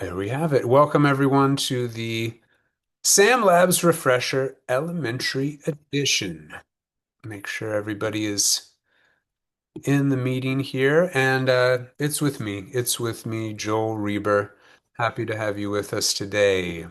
There we have it. Welcome everyone to the Sam Labs Refresher Elementary Edition. Make sure everybody is in the meeting here, and it's with me. It's with me, Joel Reber. Happy to have you with us today.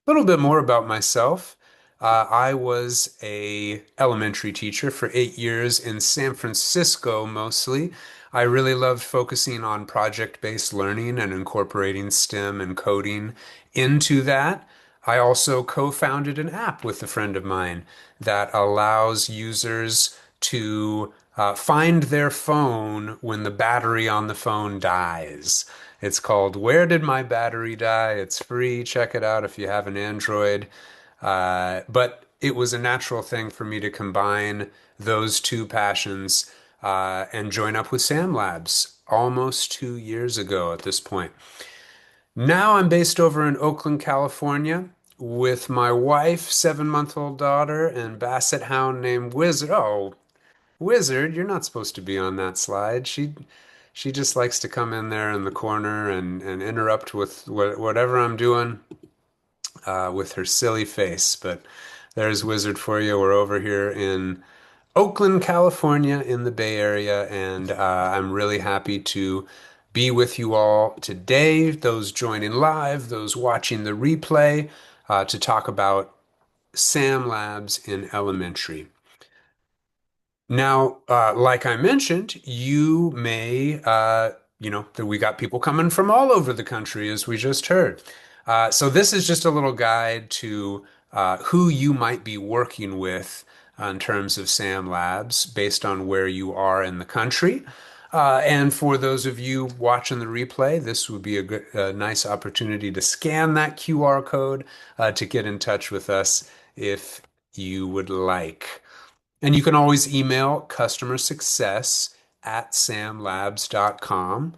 Little bit more about myself. I was a elementary teacher for 8 years in San Francisco mostly. I really loved focusing on project-based learning and incorporating STEM and coding into that. I also co-founded an app with a friend of mine that allows users to find their phone when the battery on the phone dies. It's called Where Did My Battery Die? It's free. Check it out if you have an Android. But it was a natural thing for me to combine those two passions and join up with Sam Labs almost 2 years ago at this point. Now I'm based over in Oakland, California, with my wife, 7-month-old daughter, and basset hound named Wizard. Oh, Wizard, you're not supposed to be on that slide. She just likes to come in there in the corner and interrupt with whatever I'm doing with her silly face. But there's Wizard for you. We're over here in Oakland, California, in the Bay Area, and I'm really happy to be with you all today. Those joining live, those watching the replay, to talk about Sam Labs in elementary. Now, like I mentioned, you may, that we got people coming from all over the country, as we just heard. So this is just a little guide to who you might be working with in terms of SAM Labs based on where you are in the country. And for those of you watching the replay, this would be a nice opportunity to scan that QR code to get in touch with us if you would like. And you can always email customer success at samlabs.com.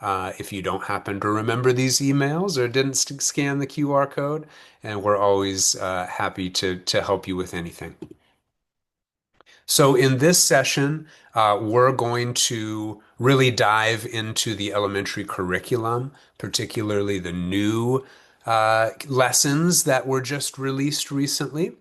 If you don't happen to remember these emails or didn't scan the QR code, and we're always happy to help you with anything. So in this session, we're going to really dive into the elementary curriculum, particularly the new lessons that were just released recently.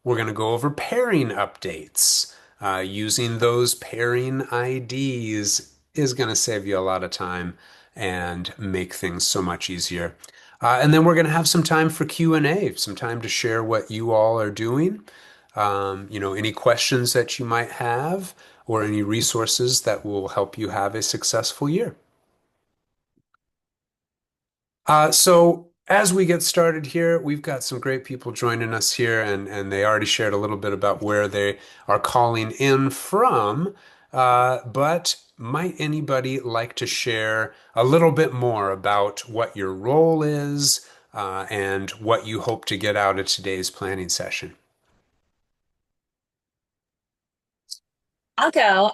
We're going to go over pairing updates. Using those pairing IDs is going to save you a lot of time and make things so much easier. And then we're going to have some time for Q&A, some time to share what you all are doing, any questions that you might have, or any resources that will help you have a successful year. So as we get started here, we've got some great people joining us here, and they already shared a little bit about where they are calling in from. But might anybody like to share a little bit more about what your role is, and what you hope to get out of today's planning session? I'll go.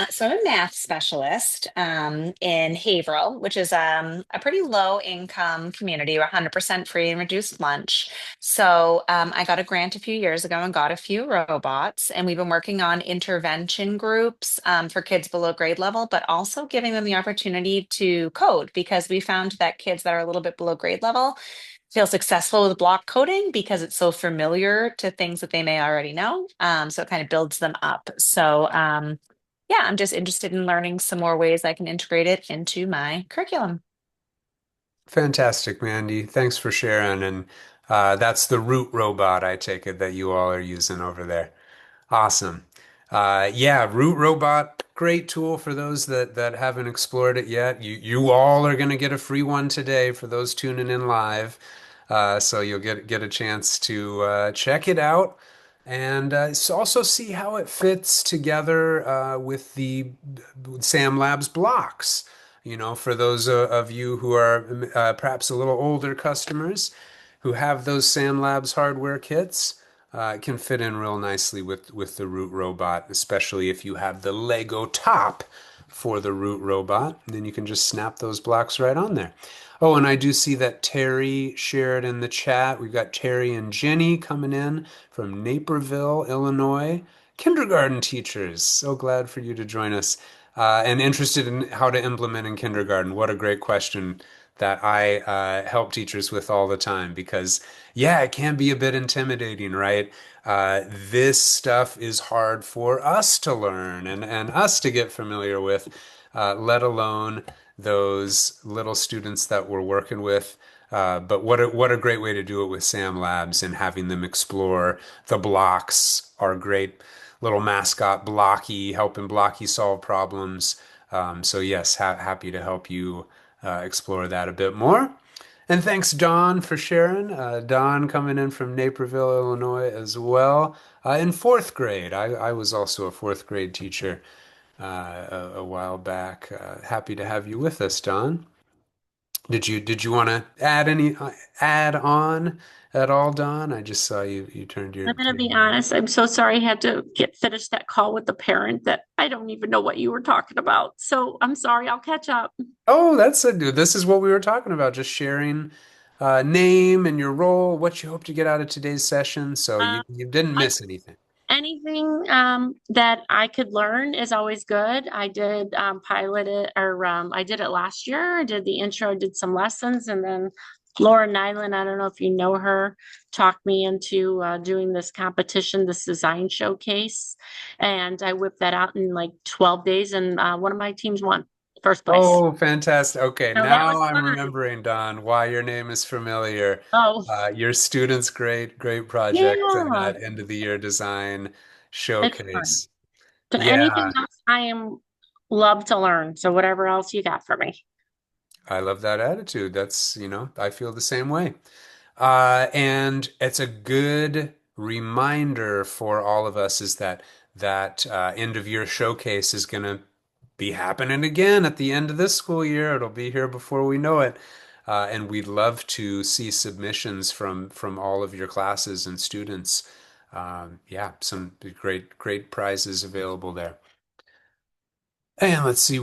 So I'm a math specialist in Haverhill, which is a pretty low income community. We're 100% free and reduced lunch. So I got a grant a few years ago and got a few robots. And we've been working on intervention groups for kids below grade level, but also giving them the opportunity to code because we found that kids that are a little bit below grade level feel successful with block coding because it's so familiar to things that they may already know. So it kind of builds them up. So yeah, I'm just interested in learning some more ways I can integrate it into my curriculum. Fantastic, Mandy. Thanks for sharing. And that's the root robot, I take it, that you all are using over there. Awesome. Yeah, Root Robot, great tool for those that haven't explored it yet. You all are going to get a free one today for those tuning in live. So you'll get a chance to check it out and also see how it fits together with the Sam Labs blocks. For those of you who are perhaps a little older customers who have those Sam Labs hardware kits. It can fit in real nicely with the Root Robot, especially if you have the Lego top for the Root Robot. Then you can just snap those blocks right on there. Oh, and I do see that Terry shared in the chat. We've got Terry and Jenny coming in from Naperville, Illinois. Kindergarten teachers. So glad for you to join us. And interested in how to implement in kindergarten. What a great question that I help teachers with all the time because, yeah, it can be a bit intimidating, right? This stuff is hard for us to learn and us to get familiar with, let alone those little students that we're working with. But what a great way to do it with Sam Labs and having them explore the blocks, our great little mascot Blocky, helping Blocky solve problems. So yes, happy to help you explore that a bit more. And thanks, Don, for sharing. Don coming in from Naperville, Illinois, as well. In fourth grade, I was also a fourth grade teacher a while back. Happy to have you with us, Don. Did you want to add on at all, Don? I just saw you turned your I'm going to be camera on. honest. I'm so sorry I had to get finish that call with the parent that I don't even know what you were talking about. So I'm sorry. I'll catch up. Oh, this is what we were talking about, just sharing name and your role, what you hope to get out of today's session. So Uh, you didn't I miss anything. Anything that I could learn is always good. I did pilot it, or I did it last year. I did the intro, did some lessons, and then Laura Nyland, I don't know if you know her, talked me into doing this competition, this design showcase, and I whipped that out in like 12 days, and one of my teams won first place. Oh, fantastic. Okay, So that now was I'm fun. remembering, Don, why your name is familiar. Oh, Your student's great project and yeah, that end of the year design it's fun. showcase. So anything Yeah, else, I am love to learn. So whatever else you got for me. I love that attitude. I feel the same way. And it's a good reminder for all of us is that end of year showcase is going to be happening again at the end of this school year. It'll be here before we know it. And we'd love to see submissions from all of your classes and students. Yeah, some great prizes available there. And let's see,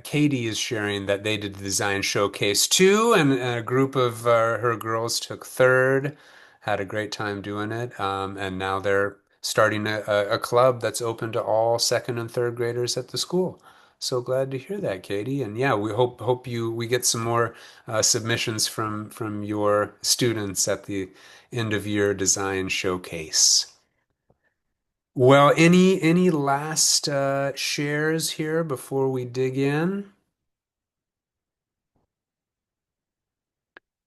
Katie is sharing that they did the design showcase too, and a group of her girls took third, had a great time doing it, and now they're starting a club that's open to all second and third graders at the school. So glad to hear that, Katie. And yeah, we get some more submissions from your students at the end of year design showcase. Well, any last shares here before we dig in?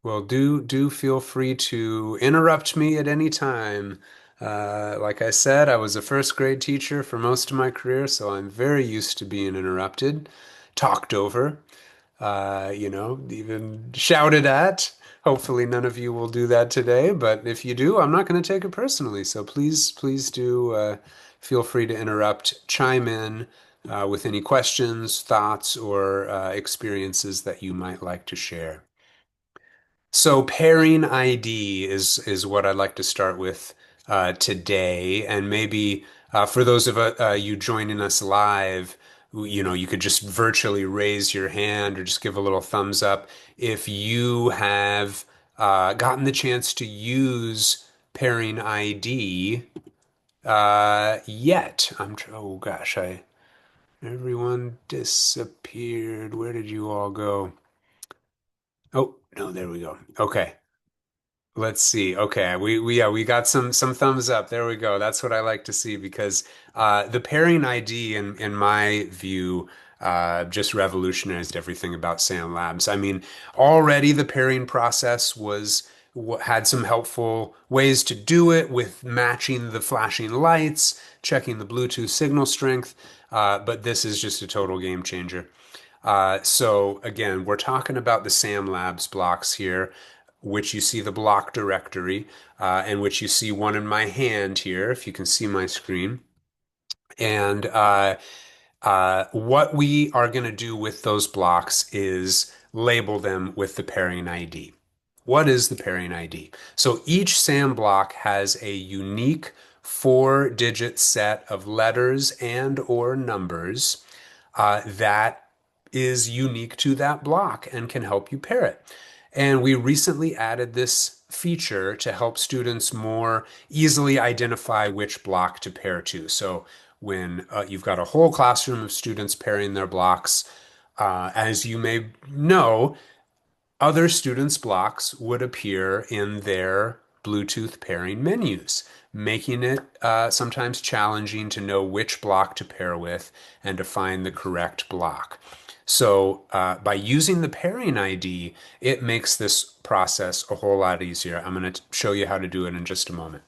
Well, do feel free to interrupt me at any time. Like I said, I was a first grade teacher for most of my career, so I'm very used to being interrupted, talked over, even shouted at. Hopefully, none of you will do that today, but if you do, I'm not going to take it personally. So please do feel free to interrupt, chime in with any questions, thoughts, or experiences that you might like to share. So pairing ID is what I'd like to start with today, and maybe for those of you joining us live, you could just virtually raise your hand or just give a little thumbs up if you have gotten the chance to use pairing ID yet. Oh gosh, I everyone disappeared. Where did you all go? Oh, no, there we go. Okay. Let's see. Okay, we got some thumbs up. There we go. That's what I like to see because the pairing ID in my view just revolutionized everything about SAM Labs. I mean, already the pairing process had some helpful ways to do it with matching the flashing lights, checking the Bluetooth signal strength, but this is just a total game changer. So again, we're talking about the SAM Labs blocks here, which you see the block directory, and which you see one in my hand here, if you can see my screen. And what we are going to do with those blocks is label them with the pairing ID. What is the pairing ID? So each SAM block has a unique four-digit set of letters and or numbers that is unique to that block and can help you pair it. And we recently added this feature to help students more easily identify which block to pair to. So when you've got a whole classroom of students pairing their blocks, as you may know, other students' blocks would appear in their Bluetooth pairing menus, making it sometimes challenging to know which block to pair with and to find the correct block. So by using the pairing ID, it makes this process a whole lot easier. I'm going to show you how to do it in just a moment.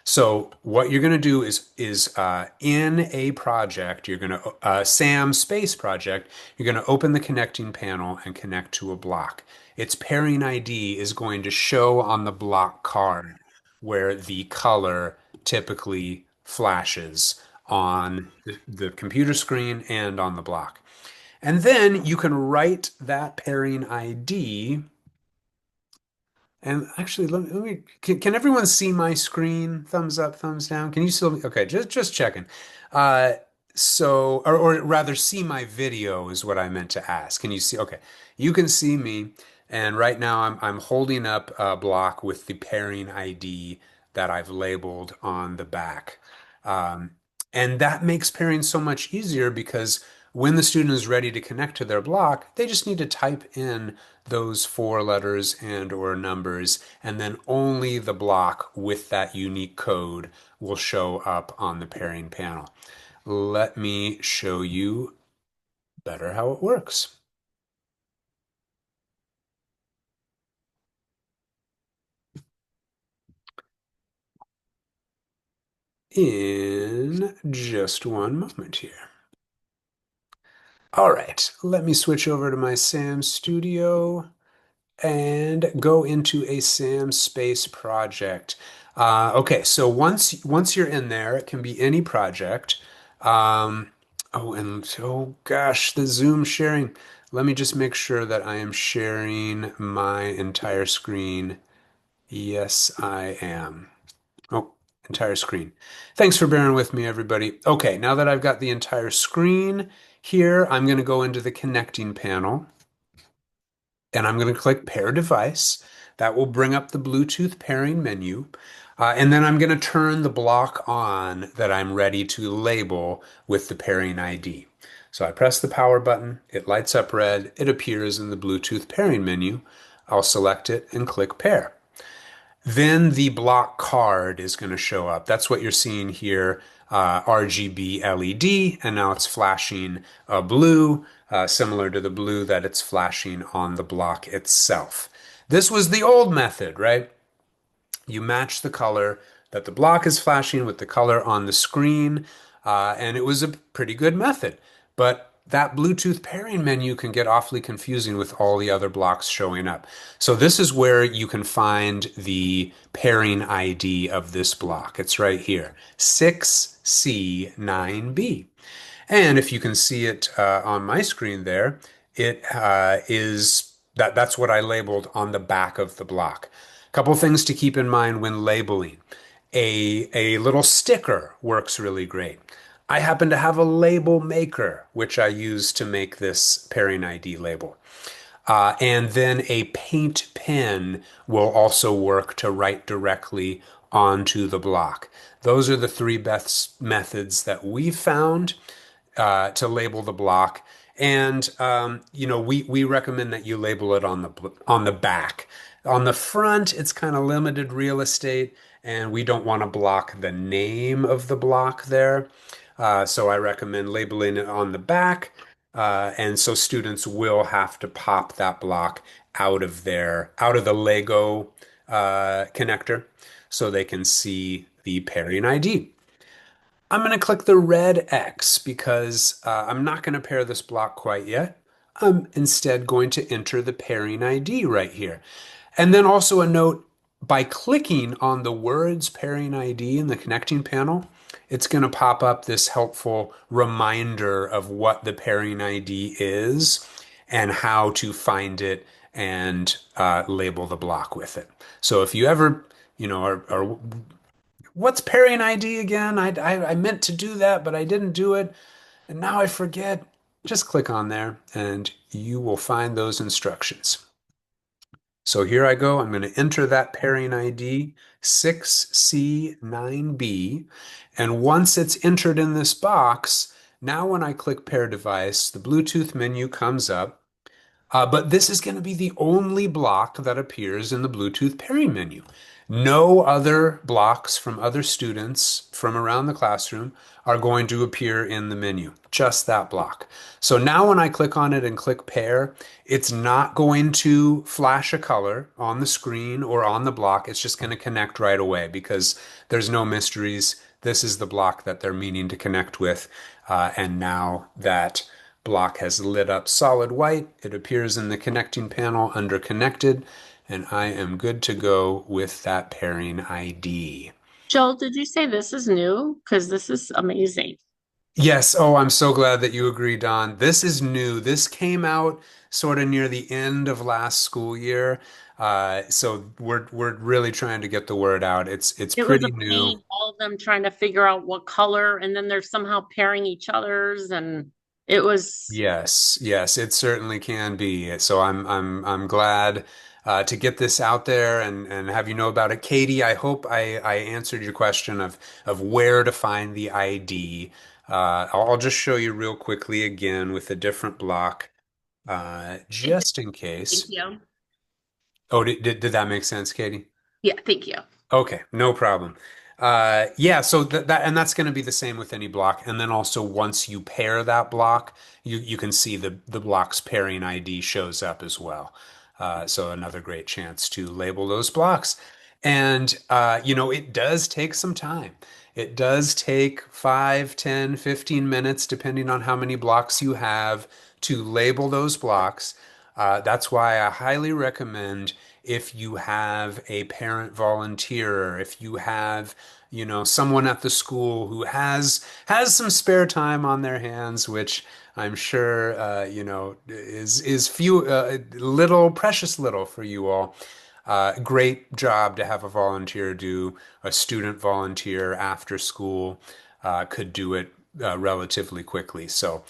So what you're going to do is in a project, you're going to SAM space project, you're going to open the connecting panel and connect to a block. Its pairing ID is going to show on the block card where the color typically flashes on the computer screen and on the block. And then you can write that pairing ID. And actually, can everyone see my screen? Thumbs up, thumbs down. Can you still, okay, just checking. Uh, or rather see my video is what I meant to ask. Can you see? Okay, you can see me. And right now I'm holding up a block with the pairing ID that I've labeled on the back. Um, and that makes pairing so much easier because when the student is ready to connect to their block, they just need to type in those four letters and or numbers, and then only the block with that unique code will show up on the pairing panel. Let me show you better how it works. In just one moment here. All right, let me switch over to my SAM Studio and go into a SAM space project. Okay, so once you're in there, it can be any project. Oh gosh, the Zoom sharing. Let me just make sure that I am sharing my entire screen. Yes, I am. Oh, entire screen. Thanks for bearing with me, everybody. Okay, now that I've got the entire screen here, I'm going to go into the connecting panel and I'm going to click Pair Device. That will bring up the Bluetooth pairing menu. And then I'm going to turn the block on that I'm ready to label with the pairing ID. So I press the power button, it lights up red, it appears in the Bluetooth pairing menu. I'll select it and click Pair. Then the block card is going to show up. That's what you're seeing here, RGB LED, and now it's flashing blue, similar to the blue that it's flashing on the block itself. This was the old method, right? You match the color that the block is flashing with the color on the screen, and it was a pretty good method. But that Bluetooth pairing menu can get awfully confusing with all the other blocks showing up. So this is where you can find the pairing ID of this block. It's right here, 6C9B. And if you can see it on my screen there, it is that's what I labeled on the back of the block. A couple things to keep in mind when labeling. A little sticker works really great. I happen to have a label maker, which I use to make this pairing ID label. And then a paint pen will also work to write directly onto the block. Those are the three best methods that we found to label the block. And we recommend that you label it on the back. On the front, it's kind of limited real estate, and we don't want to block the name of the block there. So I recommend labeling it on the back. And so students will have to pop that block out of the Lego connector so they can see the pairing ID. I'm going to click the red X because I'm not going to pair this block quite yet. I'm instead going to enter the pairing ID right here. And then also a note, by clicking on the words pairing ID in the connecting panel, it's going to pop up this helpful reminder of what the pairing ID is and how to find it and label the block with it. So if you ever, are what's pairing ID again? I meant to do that, but I didn't do it, and now I forget. Just click on there and you will find those instructions. So here I go. I'm going to enter that pairing ID 6C9B. And once it's entered in this box, now when I click pair device, the Bluetooth menu comes up. But this is going to be the only block that appears in the Bluetooth pairing menu. No other blocks from other students from around the classroom are going to appear in the menu, just that block. So now when I click on it and click pair, it's not going to flash a color on the screen or on the block. It's just going to connect right away because there's no mysteries. This is the block that they're meaning to connect with. And now that block has lit up solid white. It appears in the connecting panel under connected, and I am good to go with that pairing ID. Joel, did you say this is new? Because this is amazing. Yes, oh, I'm so glad that you agree, Don. This is new. This came out sort of near the end of last school year. So we're really trying to get the word out. It's It was a pretty new. pain, all of them trying to figure out what color, and then they're somehow pairing each other's, and it was Yes, yes, it certainly can be. So I'm glad to get this out there and have you know about it. Katie, I hope I answered your question of where to find the ID. I'll just show you real quickly again with a different block, it, just in thank case. you. Oh, did that make sense, Katie? Yeah, thank you. Okay, no problem. Yeah, so and that's going to be the same with any block. And then also once you pair that block, you can see the block's pairing ID shows up as well. So another great chance to label those blocks. And it does take some time. It does take 5, 10, 15 minutes, depending on how many blocks you have, to label those blocks. That's why I highly recommend if you have a parent volunteer, if you have, someone at the school who has some spare time on their hands, which I'm sure is few little precious little for you all. Great job to have a volunteer do. A student volunteer after school could do it relatively quickly. So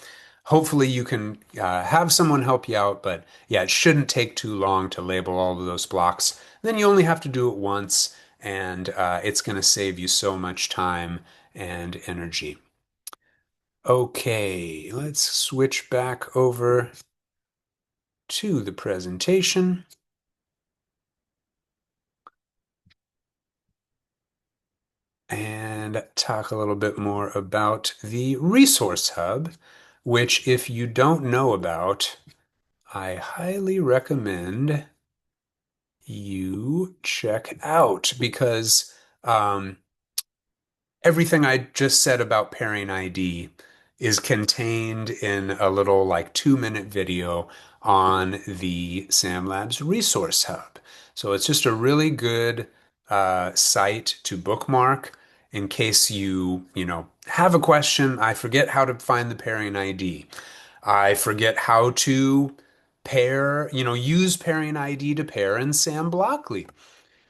hopefully you can have someone help you out, but yeah, it shouldn't take too long to label all of those blocks. Then you only have to do it once, and it's going to save you so much time and energy. Okay, let's switch back over to the presentation and talk a little bit more about the Resource Hub, which, if you don't know about, I highly recommend you check out because um, everything I just said about pairing ID is contained in a little like 2-minute video on the Sam Labs Resource Hub. So it's just a really good site to bookmark in case you have a question. I forget how to find the pairing ID. I forget how to use pairing ID to pair in Sam Blockley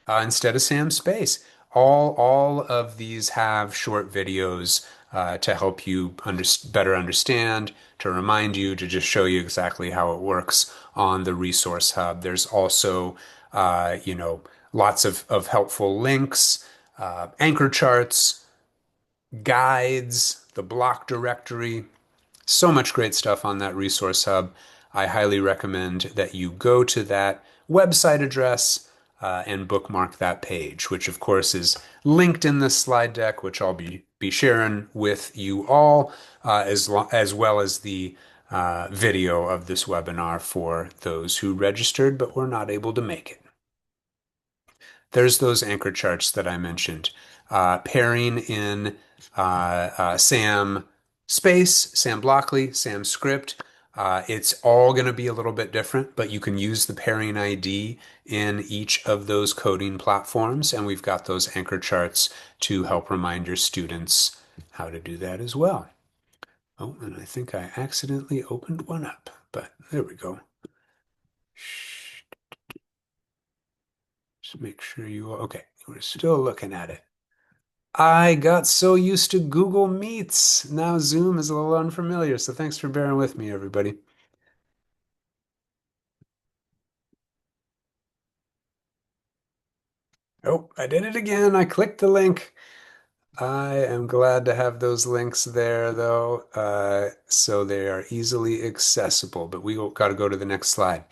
instead of Sam Space. All of these have short videos to help you better understand, to remind you, to just show you exactly how it works on the Resource Hub. There's also, lots of helpful links, anchor charts, guides, the block directory, so much great stuff on that resource hub. I highly recommend that you go to that website address and bookmark that page, which of course is linked in this slide deck, which I'll be sharing with you all, as well as the video of this webinar for those who registered but were not able to make it. There's those anchor charts that I mentioned. Pairing in Sam Space, Sam Blockley, Sam Script. It's all going to be a little bit different, but you can use the pairing ID in each of those coding platforms, and we've got those anchor charts to help remind your students how to do that as well. Oh, and I think I accidentally opened one up, but there we go. Just make sure okay, we're still looking at it. I got so used to Google Meets. Now Zoom is a little unfamiliar, so thanks for bearing with me, everybody. Oh, I did it again. I clicked the link. I am glad to have those links there, though, so they are easily accessible. But we got to go to the next slide.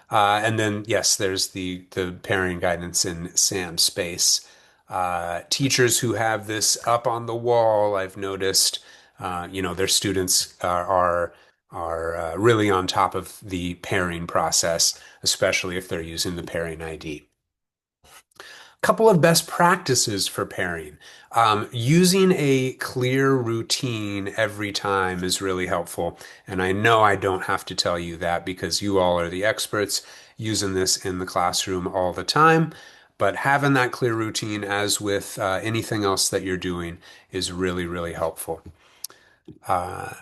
And then, yes, there's the pairing guidance in Sam Space. Teachers who have this up on the wall, I've noticed, their students are really on top of the pairing process, especially if they're using the pairing ID. Couple of best practices for pairing. Using a clear routine every time is really helpful. And I know I don't have to tell you that because you all are the experts using this in the classroom all the time. But having that clear routine, as with anything else that you're doing, is really, really helpful. Uh,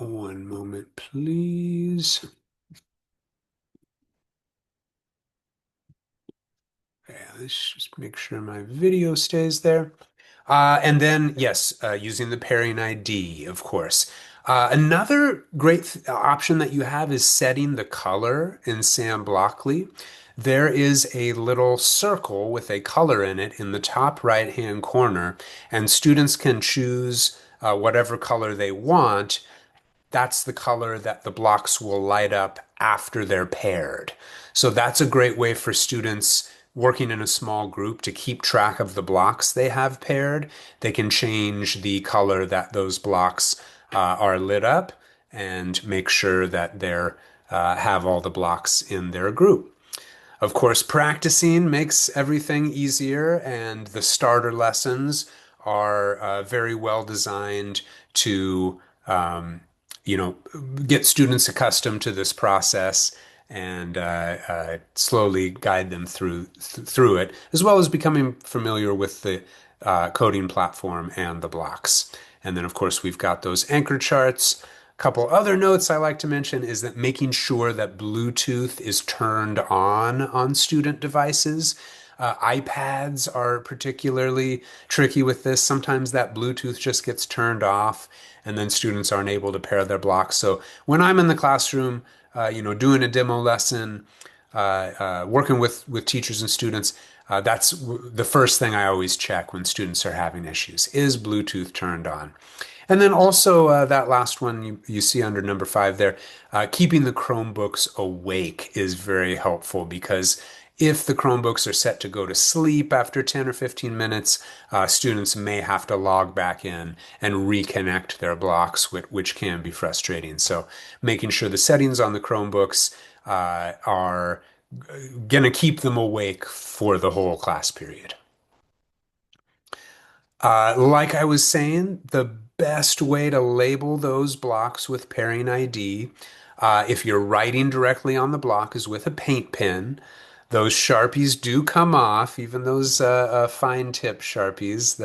One moment, please. Okay, let's just make sure my video stays there. And then, yes, using the pairing ID, of course. Another great option that you have is setting the color in Sam Blockly. There is a little circle with a color in it in the top right-hand corner, and students can choose whatever color they want. That's the color that the blocks will light up after they're paired. So that's a great way for students working in a small group to keep track of the blocks they have paired. They can change the color that those blocks are lit up and make sure that they're have all the blocks in their group. Of course, practicing makes everything easier, and the starter lessons are very well designed to, um, get students accustomed to this process and slowly guide them through it, as well as becoming familiar with the coding platform and the blocks. And then, of course, we've got those anchor charts. A couple other notes I like to mention is that making sure that Bluetooth is turned on student devices. iPads are particularly tricky with this. Sometimes that Bluetooth just gets turned off, and then students aren't able to pair their blocks. So when I'm in the classroom, doing a demo lesson, working with teachers and students, that's the first thing I always check when students are having issues. Is Bluetooth turned on? And then also that last one you see under number 5 there, keeping the Chromebooks awake is very helpful because if the Chromebooks are set to go to sleep after 10 or 15 minutes, students may have to log back in and reconnect their blocks, which can be frustrating. So making sure the settings on the Chromebooks are going to keep them awake for the whole class period. Like I was saying, the best way to label those blocks with pairing ID, if you're writing directly on the block, is with a paint pen. Those Sharpies do come off, even those fine tip Sharpies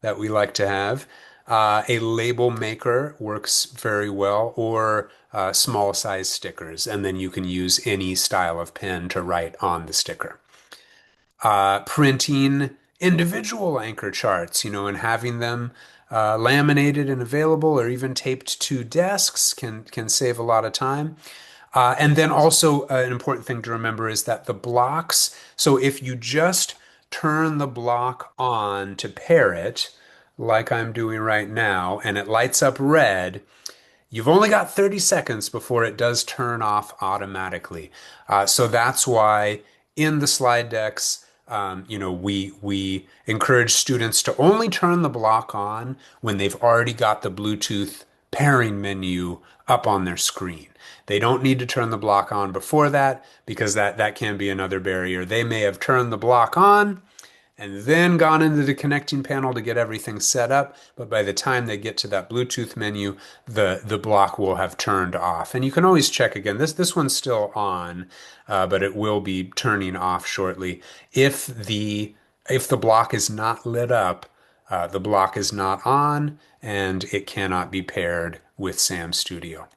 that we like to have. A label maker works very well, or small size stickers, and then you can use any style of pen to write on the sticker. Printing individual anchor charts, and having them laminated and available or even taped to desks can save a lot of time. And then also an important thing to remember is that the blocks, so if you just turn the block on to pair it, like I'm doing right now, and it lights up red, you've only got 30 seconds before it does turn off automatically. So that's why in the slide decks, we encourage students to only turn the block on when they've already got the Bluetooth pairing menu up on their screen. They don't need to turn the block on before that because that can be another barrier. They may have turned the block on and then gone into the connecting panel to get everything set up. But by the time they get to that Bluetooth menu, the block will have turned off. And you can always check again. This one's still on, but it will be turning off shortly. If the block is not lit up, the block is not on, and it cannot be paired with Sam Studio.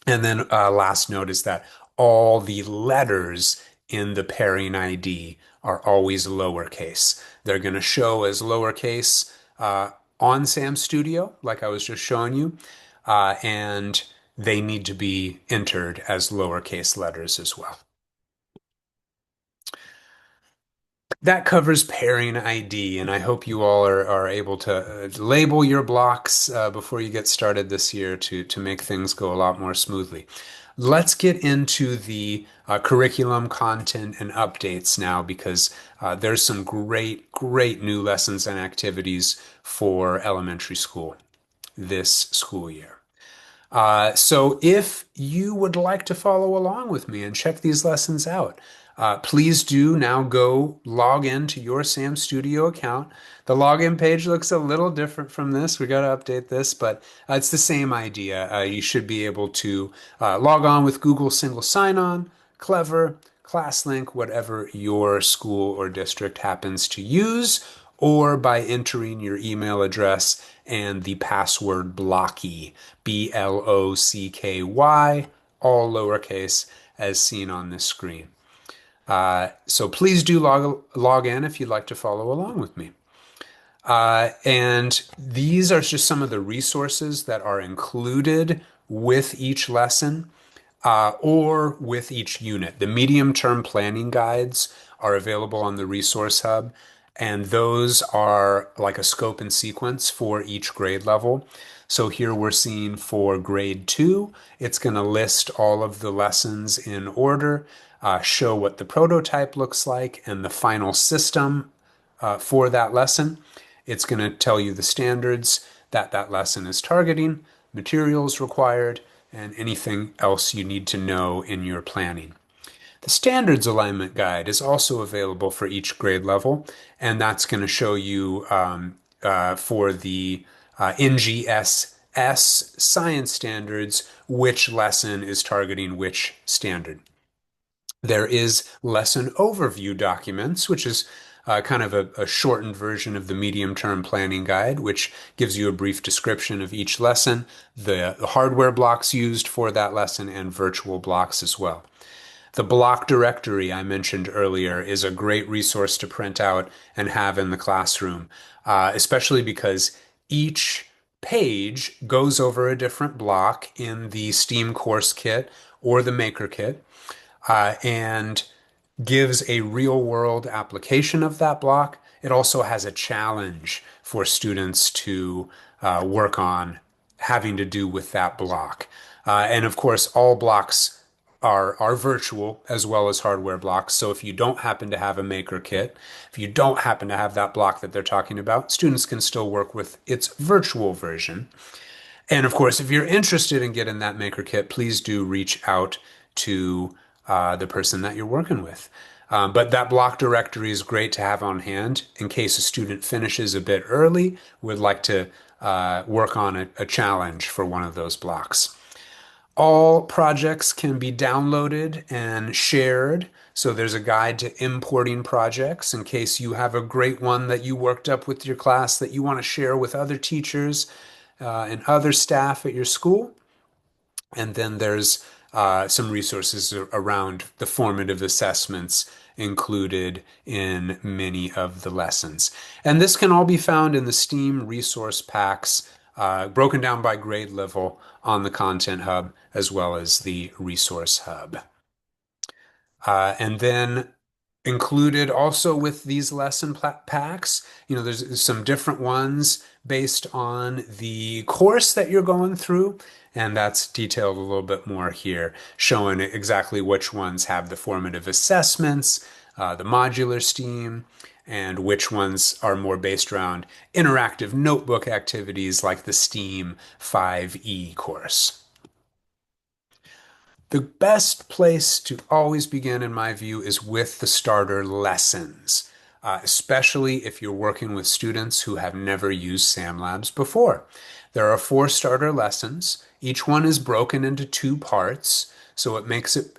And then last note is that all the letters in the pairing ID are always lowercase. They're going to show as lowercase on Sam Studio, like I was just showing you, and they need to be entered as lowercase letters as well. That covers pairing ID, and I hope you all are able to label your blocks before you get started this year to make things go a lot more smoothly. Let's get into the curriculum content and updates now because there's some great new lessons and activities for elementary school this school year. So if you would like to follow along with me and check these lessons out, please do now go log in to your Sam Studio account. The login page looks a little different from this. We got to update this, but it's the same idea. You should be able to log on with Google Single Sign-On, Clever, ClassLink, whatever your school or district happens to use, or by entering your email address and the password Blocky, Blocky, all lowercase, as seen on this screen. So please do log in if you'd like to follow along with me. And these are just some of the resources that are included with each lesson or with each unit. The medium-term planning guides are available on the Resource Hub, and those are like a scope and sequence for each grade level. So here we're seeing for grade 2, it's going to list all of the lessons in order, show what the prototype looks like and the final system for that lesson. It's going to tell you the standards that that lesson is targeting, materials required, and anything else you need to know in your planning. The standards alignment guide is also available for each grade level, and that's going to show you for the NGSS science standards which lesson is targeting which standard. There is lesson overview documents, which is kind of a shortened version of the medium-term planning guide, which gives you a brief description of each lesson, the hardware blocks used for that lesson, and virtual blocks as well. The block directory I mentioned earlier is a great resource to print out and have in the classroom, especially because each page goes over a different block in the STEAM course kit or the Maker kit, and gives a real world application of that block. It also has a challenge for students to work on having to do with that block. And of course, all blocks are virtual as well as hardware blocks. So if you don't happen to have a Maker kit, if you don't happen to have that block that they're talking about, students can still work with its virtual version. And of course, if you're interested in getting that Maker kit, please do reach out to the person that you're working with. But that block directory is great to have on hand in case a student finishes a bit early, would like to work on a challenge for one of those blocks. All projects can be downloaded and shared. So there's a guide to importing projects in case you have a great one that you worked up with your class that you want to share with other teachers and other staff at your school. And then there's some resources around the formative assessments included in many of the lessons. And this can all be found in the STEAM resource packs, broken down by grade level on the Content Hub, as well as the Resource Hub. And then included also with these lesson packs, there's some different ones based on the course that you're going through, and that's detailed a little bit more here, showing exactly which ones have the formative assessments, the modular STEAM, and which ones are more based around interactive notebook activities like the STEAM 5E course. The best place to always begin, in my view, is with the starter lessons, especially if you're working with students who have never used Sam Labs before. There are 4 starter lessons. Each one is broken into 2 parts, so it makes it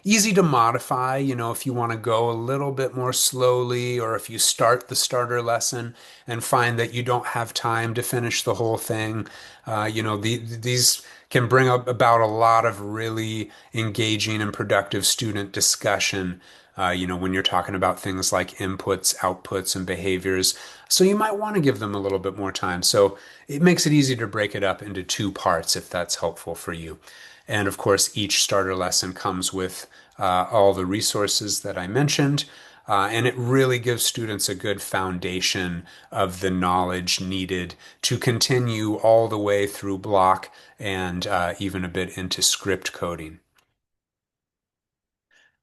easy to modify, if you want to go a little bit more slowly, or if you start the starter lesson and find that you don't have time to finish the whole thing. These can bring about a lot of really engaging and productive student discussion, when you're talking about things like inputs, outputs, and behaviors. So you might want to give them a little bit more time. So it makes it easy to break it up into 2 parts if that's helpful for you. And of course, each starter lesson comes with all the resources that I mentioned. And it really gives students a good foundation of the knowledge needed to continue all the way through block and even a bit into script coding.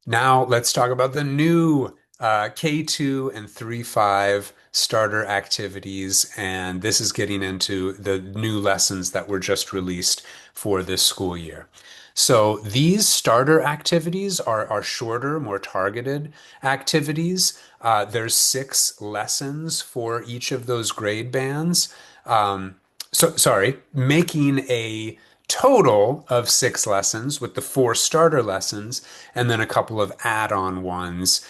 Now let's talk about the new K2 and 3.5 starter activities, and this is getting into the new lessons that were just released for this school year. So these starter activities are shorter, more targeted activities. There's 6 lessons for each of those grade bands. Sorry, making a total of 6 lessons with the 4 starter lessons and then a couple of add-on ones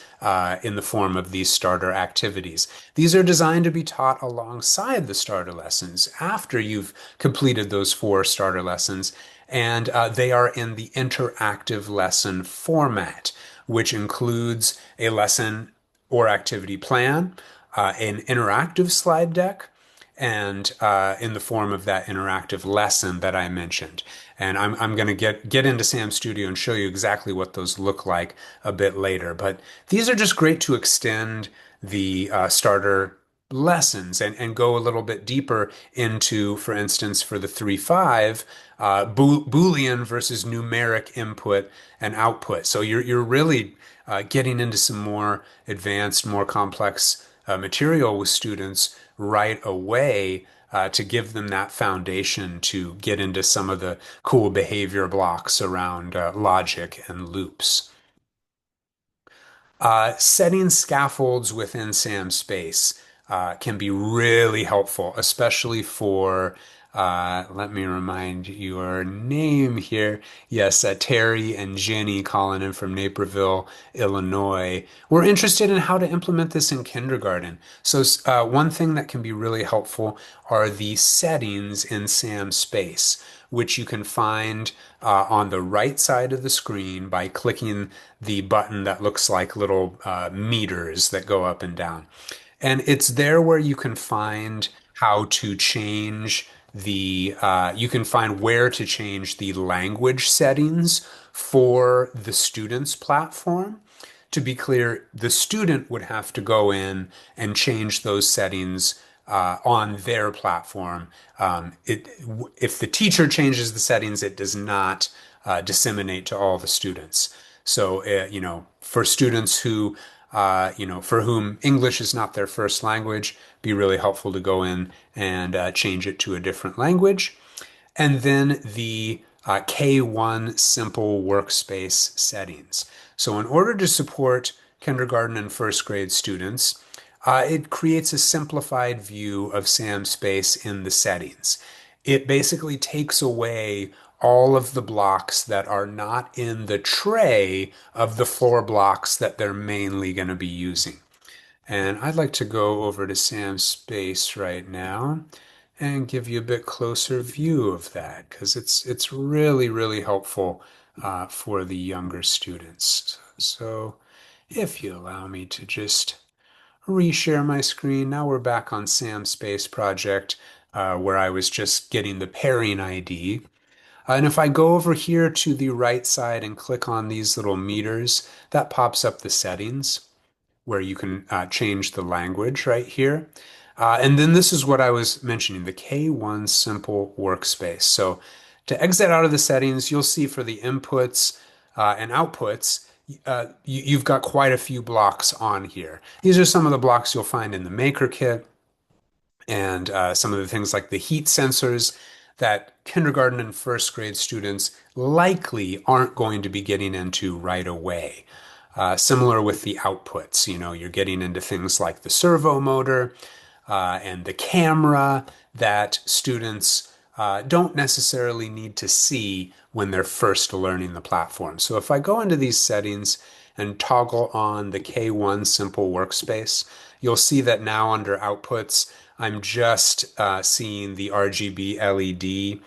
in the form of these starter activities. These are designed to be taught alongside the starter lessons after you've completed those 4 starter lessons, and they are in the interactive lesson format, which includes a lesson or activity plan, an interactive slide deck, and in the form of that interactive lesson that I mentioned. And I'm going to get into Sam Studio and show you exactly what those look like a bit later. But these are just great to extend the starter lessons and go a little bit deeper into, for instance, for the 3.5, Boolean versus numeric input and output. So you're really getting into some more advanced, more complex material with students right away to give them that foundation to get into some of the cool behavior blocks around logic and loops. Setting scaffolds within SAM space can be really helpful, especially for, let me remind your name here. Yes, Terry and Jenny calling in from Naperville, Illinois. We're interested in how to implement this in kindergarten. So, one thing that can be really helpful are the settings in SAM space, which you can find on the right side of the screen by clicking the button that looks like little meters that go up and down. And it's there where you can find how to change you can find where to change the language settings for the student's platform. To be clear, the student would have to go in and change those settings on their platform. If the teacher changes the settings, it does not disseminate to all the students. So, for students who, for whom English is not their first language, be really helpful to go in and change it to a different language. And then the K1 simple workspace settings. So in order to support kindergarten and first grade students, it creates a simplified view of SAM space in the settings. It basically takes away all of the blocks that are not in the tray of the 4 blocks that they're mainly going to be using. And I'd like to go over to Sam's space right now and give you a bit closer view of that because it's really, really helpful for the younger students. So if you allow me to just reshare my screen, now we're back on Sam's space project where I was just getting the pairing ID. And if I go over here to the right side and click on these little meters, that pops up the settings where you can change the language right here. And then this is what I was mentioning, the K1 simple workspace. So to exit out of the settings, you'll see for the inputs and outputs, you've got quite a few blocks on here. These are some of the blocks you'll find in the Maker Kit and some of the things like the heat sensors that kindergarten and first grade students likely aren't going to be getting into right away. Similar with the outputs, you're getting into things like the servo motor and the camera that students don't necessarily need to see when they're first learning the platform. So if I go into these settings and toggle on the K1 simple workspace, you'll see that now under outputs, I'm just seeing the RGB LED.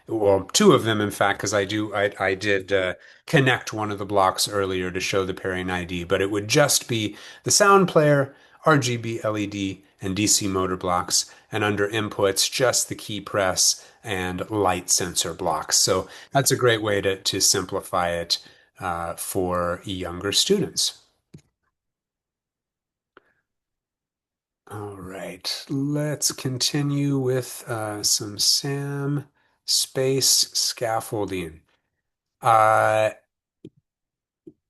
Well, 2 of them, in fact, because I did connect one of the blocks earlier to show the pairing ID, but it would just be the sound player, RGB LED, and DC motor blocks, and under inputs, just the key press and light sensor blocks. So that's a great way to simplify it for younger students. All right, let's continue with some SAM space scaffolding. Uh,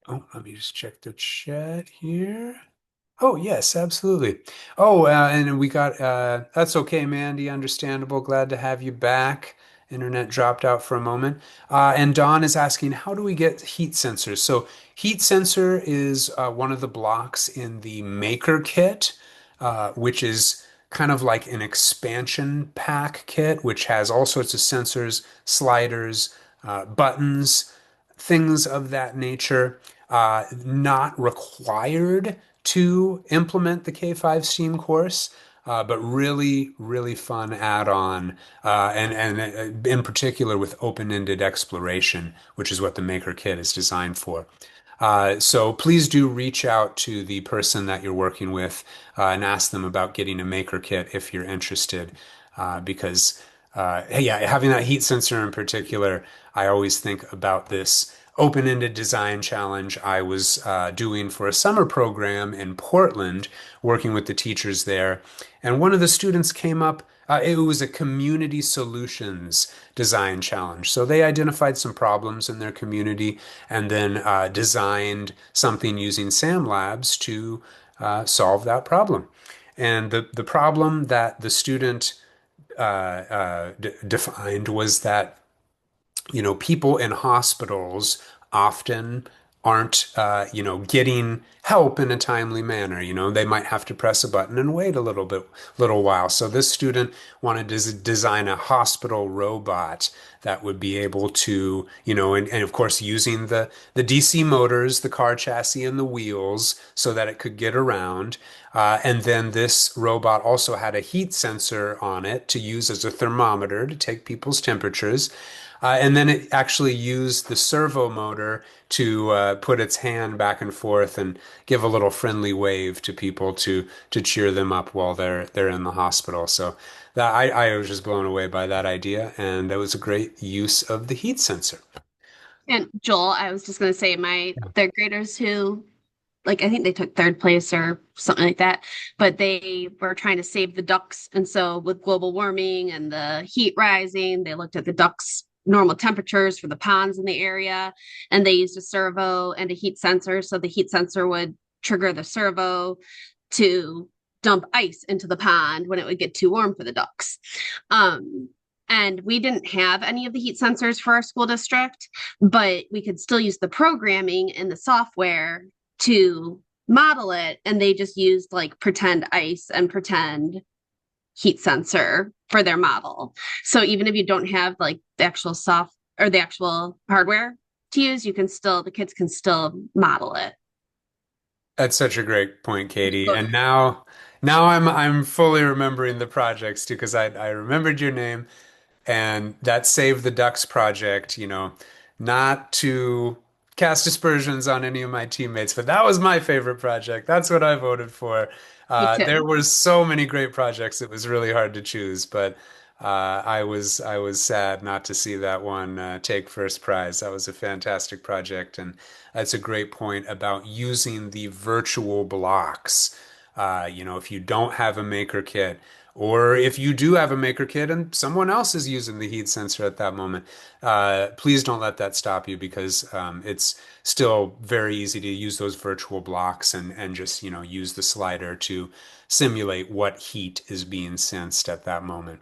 oh, let me just check the chat here. Oh, yes, absolutely. Oh, and we got that's okay, Mandy. Understandable. Glad to have you back. Internet dropped out for a moment. And Don is asking, how do we get heat sensors? So, heat sensor is one of the blocks in the Maker kit, which is kind of like an expansion pack kit, which has all sorts of sensors, sliders, buttons, things of that nature. Not required to implement the K5 Steam course, but really, really fun add-on, and in particular with open-ended exploration, which is what the Maker Kit is designed for. So please do reach out to the person that you're working with and ask them about getting a Maker Kit if you're interested, because hey, yeah, having that heat sensor in particular, I always think about this open-ended design challenge I was doing for a summer program in Portland, working with the teachers there. And one of the students came up, it was a community solutions design challenge. So they identified some problems in their community and then designed something using SAM Labs to solve that problem. And the problem that the student defined was that people in hospitals often aren't, getting help in a timely manner. They might have to press a button and wait a little while. So this student wanted to design a hospital robot that would be able to, and of course using the DC motors, the car chassis, and the wheels so that it could get around. And then this robot also had a heat sensor on it to use as a thermometer to take people's temperatures. And then it actually used the servo motor to put its hand back and forth and give a little friendly wave to people to cheer them up while they're in the hospital. So that I was just blown away by that idea, and that was a great use of the heat sensor. And Joel, I was just going to say, my third graders who, like, I think they took third place or something like that, but they were trying to save the ducks. And so, with global warming and the heat rising, they looked at the ducks' normal temperatures for the ponds in the area, and they used a servo and a heat sensor. So, the heat sensor would trigger the servo to dump ice into the pond when it would get too warm for the ducks. Um, and we didn't have any of the heat sensors for our school district, but we could still use the programming and the software to model it. And they just used like pretend ice and pretend heat sensor for their model. So even if you don't have like the actual soft or the actual hardware to use, the kids can still model it. That's such a great point, Katie. And now I'm fully remembering the projects too, because I remembered your name. And that Save the Ducks project, not to cast aspersions on any of my teammates, but that was my favorite project. That's what I voted for. Me There too. were so many great projects. It was really hard to choose, but I was sad not to see that one take first prize. That was a fantastic project, and that's a great point about using the virtual blocks. If you don't have a maker kit, or if you do have a maker kit and someone else is using the heat sensor at that moment, please don't let that stop you because it's still very easy to use those virtual blocks and just, use the slider to simulate what heat is being sensed at that moment.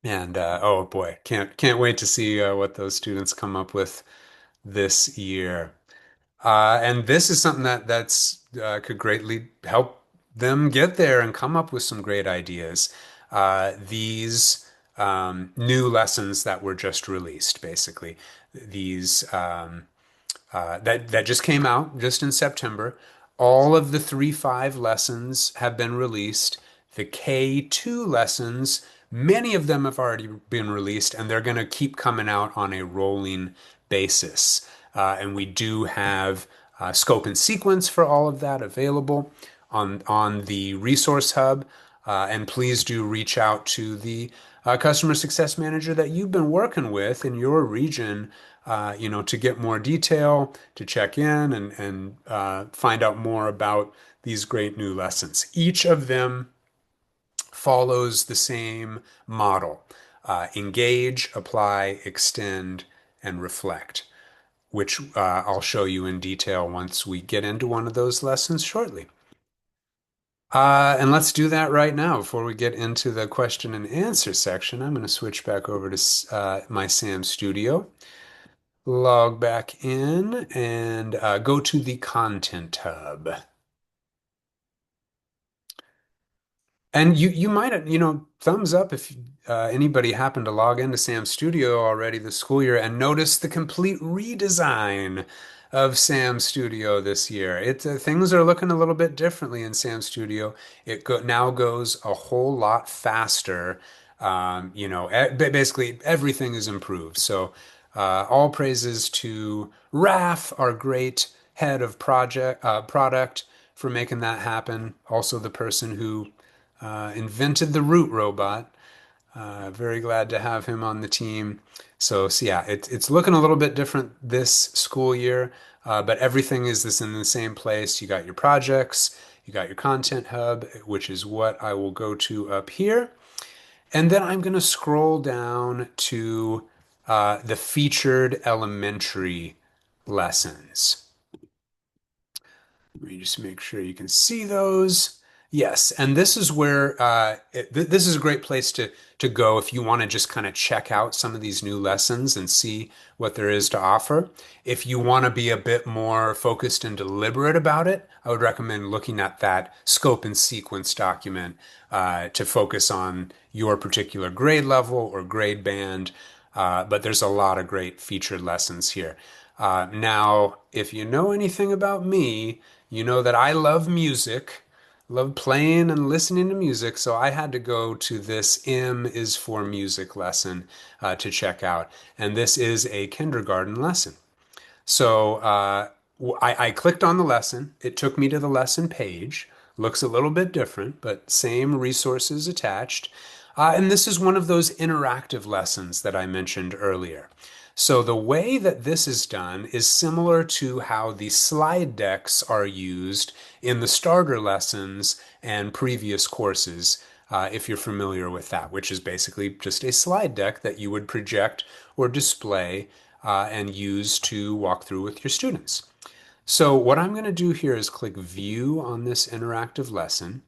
And oh boy, can't wait to see what those students come up with this year. And this is something that's could greatly help them get there and come up with some great ideas. These new lessons that were just released, basically, these that just came out just in September. All of the 3.5 lessons have been released. The K2 lessons, many of them have already been released, and they're going to keep coming out on a rolling basis. And we do have scope and sequence for all of that available on the resource hub. And please do reach out to the customer success manager that you've been working with in your region to get more detail, to check in and find out more about these great new lessons. Each of them follows the same model. Engage, apply, extend, and reflect, which I'll show you in detail once we get into one of those lessons shortly. And let's do that right now before we get into the question and answer section. I'm going to switch back over to my Sam Studio, log back in, and go to the Content Hub. And you might, thumbs up if anybody happened to log into Sam Studio already this school year and notice the complete redesign of Sam Studio this year. Things are looking a little bit differently in Sam Studio. Now goes a whole lot faster. Basically everything is improved. So all praises to Raf, our great head of product, for making that happen. Also the person who invented the root robot. Very glad to have him on the team. So yeah, it's looking a little bit different this school year, but everything is this in the same place. You got your projects, you got your content hub, which is what I will go to up here. And then I'm going to scroll down to the featured elementary lessons. Let me just make sure you can see those. Yes, and this is where this is a great place to go if you want to just kind of check out some of these new lessons and see what there is to offer. If you want to be a bit more focused and deliberate about it, I would recommend looking at that scope and sequence document to focus on your particular grade level or grade band. But there's a lot of great featured lessons here. Now, if you know anything about me, you know that I love music, love playing and listening to music, so I had to go to this M is for music lesson to check out. And this is a kindergarten lesson. So I clicked on the lesson. It took me to the lesson page. Looks a little bit different, but same resources attached. And this is one of those interactive lessons that I mentioned earlier. So the way that this is done is similar to how the slide decks are used in the starter lessons and previous courses, if you're familiar with that, which is basically just a slide deck that you would project or display and use to walk through with your students. So what I'm going to do here is click View on this interactive lesson.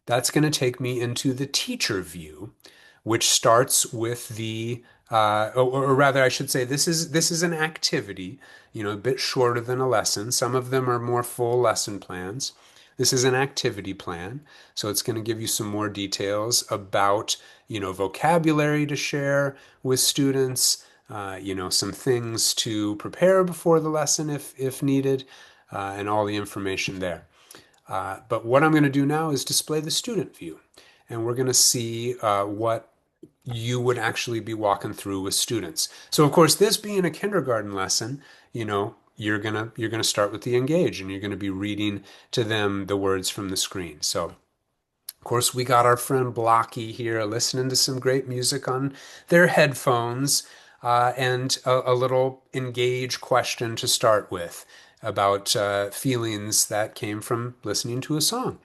That's going to take me into the teacher view, which starts with or rather, I should say, this is an activity, a bit shorter than a lesson. Some of them are more full lesson plans. This is an activity plan, so it's going to give you some more details about, vocabulary to share with students, some things to prepare before the lesson if needed, and all the information there. But what I'm going to do now is display the student view, and we're going to see what you would actually be walking through with students. So of course, this being a kindergarten lesson, you're gonna start with the engage, and you're going to be reading to them the words from the screen. So of course, we got our friend Blocky here listening to some great music on their headphones, and a little engage question to start with about feelings that came from listening to a song.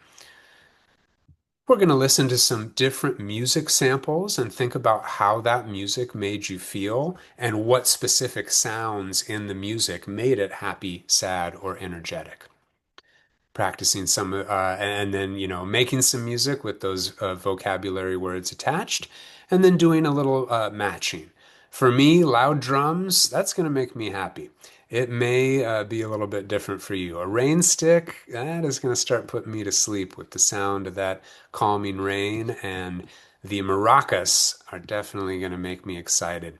We're going to listen to some different music samples and think about how that music made you feel and what specific sounds in the music made it happy, sad, or energetic. Practicing some, and then, making some music with those vocabulary words attached, and then doing a little matching. For me, loud drums, that's going to make me happy. It may be a little bit different for you. A rain stick, that is going to start putting me to sleep with the sound of that calming rain, and the maracas are definitely going to make me excited.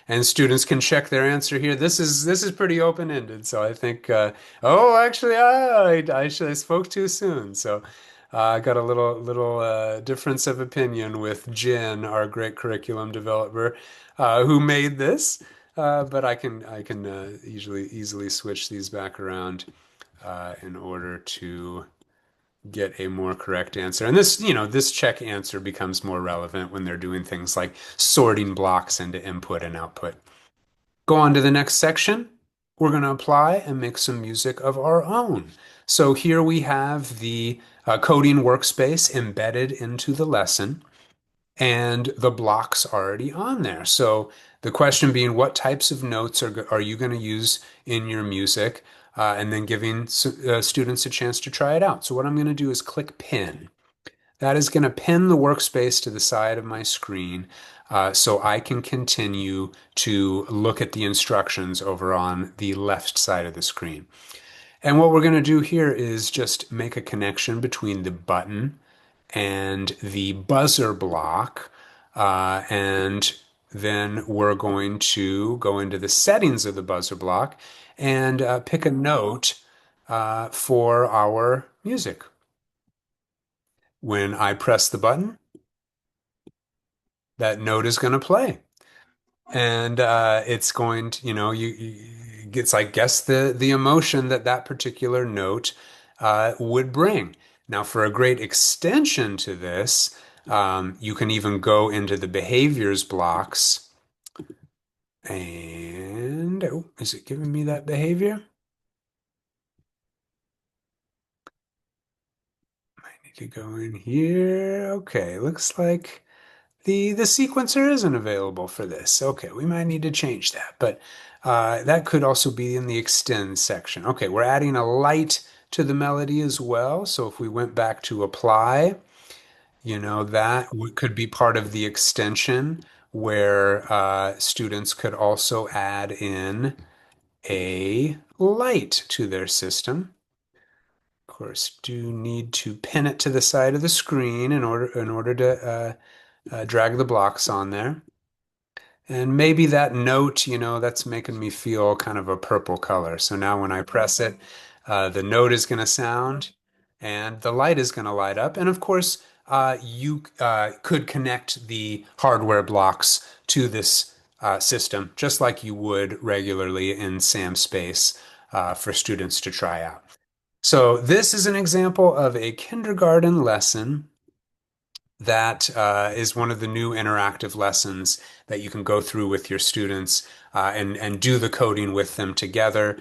And students can check their answer here. This is pretty open-ended, so I think. Oh, actually, I spoke too soon. So I got a little difference of opinion with Jen, our great curriculum developer, who made this. But I can easily switch these back around in order to get a more correct answer. And this check answer becomes more relevant when they're doing things like sorting blocks into input and output. Go on to the next section. We're going to apply and make some music of our own. So here we have the coding workspace embedded into the lesson and the blocks already on there. So the question being, what types of notes are you going to use in your music? And then giving students a chance to try it out. So what I'm going to do is click pin. That is going to pin the workspace to the side of my screen so I can continue to look at the instructions over on the left side of the screen. And what we're going to do here is just make a connection between the button and the buzzer block. And then we're going to go into the settings of the buzzer block and pick a note for our music. When I press the button, that note is going to play. And it's going to, it's like guess the emotion that that particular note would bring. Now, for a great extension to this, you can even go into the behaviors blocks. And oh, is it giving me that behavior? I need to go in here. Okay, looks like the sequencer isn't available for this. Okay, we might need to change that, but that could also be in the extend section. Okay, we're adding a light to the melody as well. So if we went back to apply, that could be part of the extension where students could also add in a light to their system. Of course, do need to pin it to the side of the screen in order to drag the blocks on there. And maybe that note, that's making me feel kind of a purple color. So now when I press it, the note is going to sound and the light is going to light up. And of course, you could connect the hardware blocks to this system, just like you would regularly in SAM Space for students to try out. So this is an example of a kindergarten lesson that is one of the new interactive lessons that you can go through with your students and do the coding with them together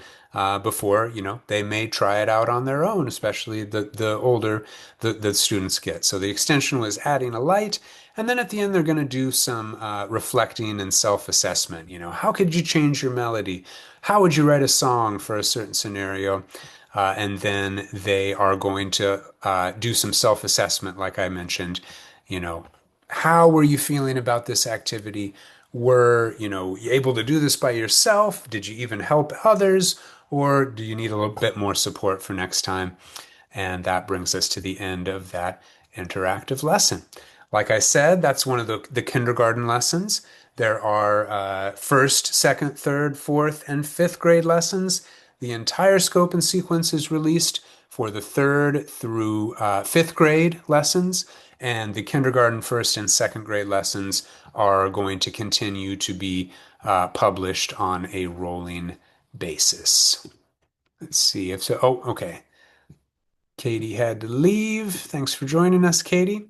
before they may try it out on their own, especially the older the students get. So the extension was adding a light, and then at the end they're going to do some reflecting and self-assessment. How could you change your melody? How would you write a song for a certain scenario? And then they are going to do some self-assessment, like I mentioned. How were you feeling about this activity? Were, you able to do this by yourself? Did you even help others? Or do you need a little bit more support for next time? And that brings us to the end of that interactive lesson. Like I said, that's one of the kindergarten lessons. There are first, second, third, fourth, and fifth grade lessons. The entire scope and sequence is released for the third through fifth grade lessons, and the kindergarten, first, and second grade lessons are going to continue to be published on a rolling basis. Let's see if so. Oh, okay. Katie had to leave. Thanks for joining us, Katie.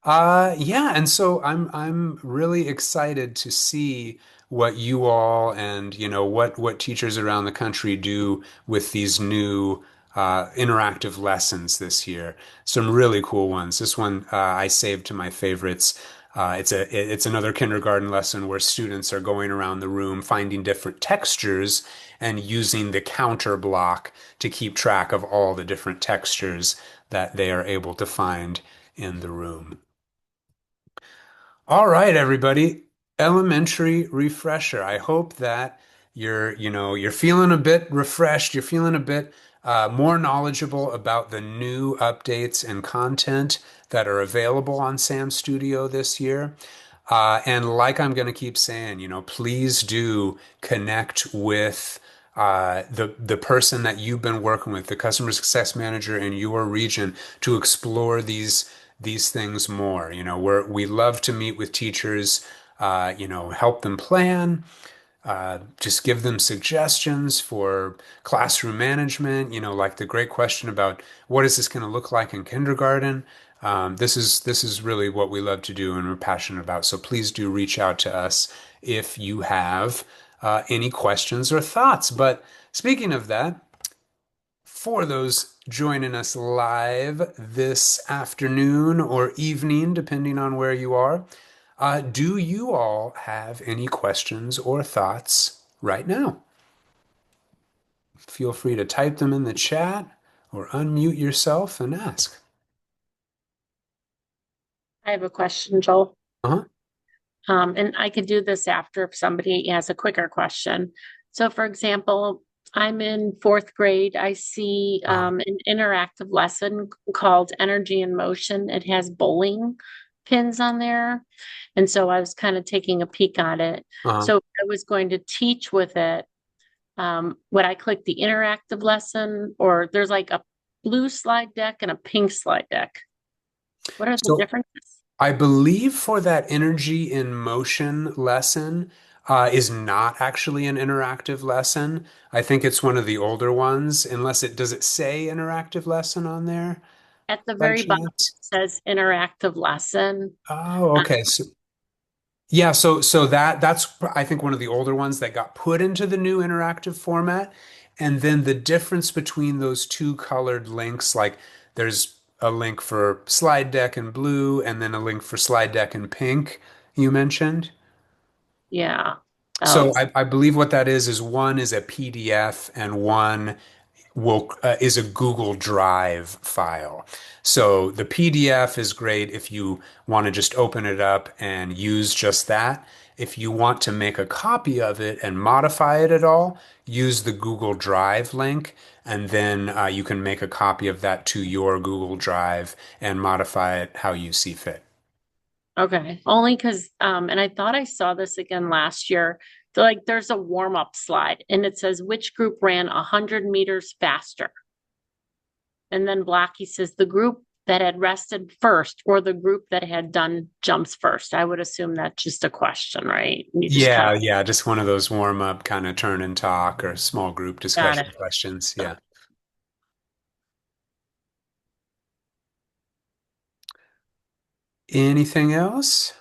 Yeah, and so I'm really excited to see what you all and what teachers around the country do with these new interactive lessons this year. Some really cool ones. This one I saved to my favorites. It's another kindergarten lesson where students are going around the room finding different textures and using the counter block to keep track of all the different textures that they are able to find in the room. All right, everybody. Elementary refresher. I hope that you're feeling a bit refreshed. You're feeling a bit more knowledgeable about the new updates and content that are available on Sam Studio this year. And like I'm going to keep saying, please do connect with the person that you've been working with, the customer success manager in your region, to explore these things more. We love to meet with teachers, help them plan, just give them suggestions for classroom management, like the great question about what is this going to look like in kindergarten. This is really what we love to do and we're passionate about. So please do reach out to us if you have any questions or thoughts. But speaking of that, for those joining us live this afternoon or evening, depending on where you are, do you all have any questions or thoughts right now? Feel free to type them in the chat or unmute yourself and ask. I have a question, Joel. Uh-huh. And I could do this after if somebody has a quicker question. So, for example, I'm in fourth grade. I see an interactive lesson called Energy in Motion. It has bowling pins on there. And so I was kind of taking a peek at it. Uh-huh. So I was going to teach with it. Would I click the interactive lesson, or there's like a blue slide deck and a pink slide deck? What are the So differences? I believe for that energy in motion lesson is not actually an interactive lesson. I think it's one of the older ones, unless it does it say interactive lesson on there At the by very bottom, it chance? says interactive lesson. Oh, Uh, okay. So yeah, so that's I think one of the older ones that got put into the new interactive format. And then the difference between those two colored links, like there's a link for slide deck in blue and then a link for slide deck in pink, you mentioned. yeah. So Oh, I believe what that is one is a PDF and one is a Google Drive file. So the PDF is great if you want to just open it up and use just that. If you want to make a copy of it and modify it at all, use the Google Drive link, and then you can make a copy of that to your Google Drive and modify it how you see fit. okay. Only because, and I thought I saw this again last year. So, like, there's a warm up slide, and it says which group ran 100 meters faster. And then Blocky says the group that had rested first, or the group that had done jumps first. I would assume that's just a question, right? You just kind Yeah, of yeah, just one of those warm up kind of turn and talk or small group got discussion it. questions. Yeah. Anything else?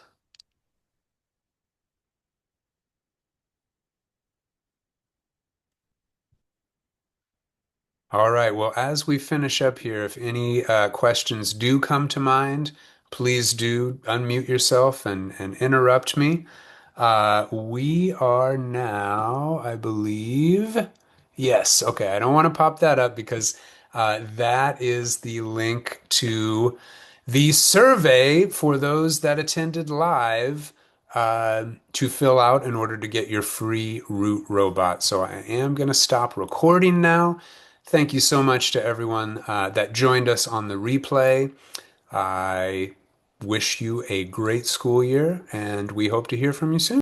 All right. Well, as we finish up here, if any questions do come to mind, please do unmute yourself and interrupt me. We are now, I believe. Yes. Okay. I don't want to pop that up because that is the link to the survey for those that attended live to fill out in order to get your free root robot. So I am going to stop recording now. Thank you so much to everyone that joined us on the replay. I wish you a great school year, and we hope to hear from you soon.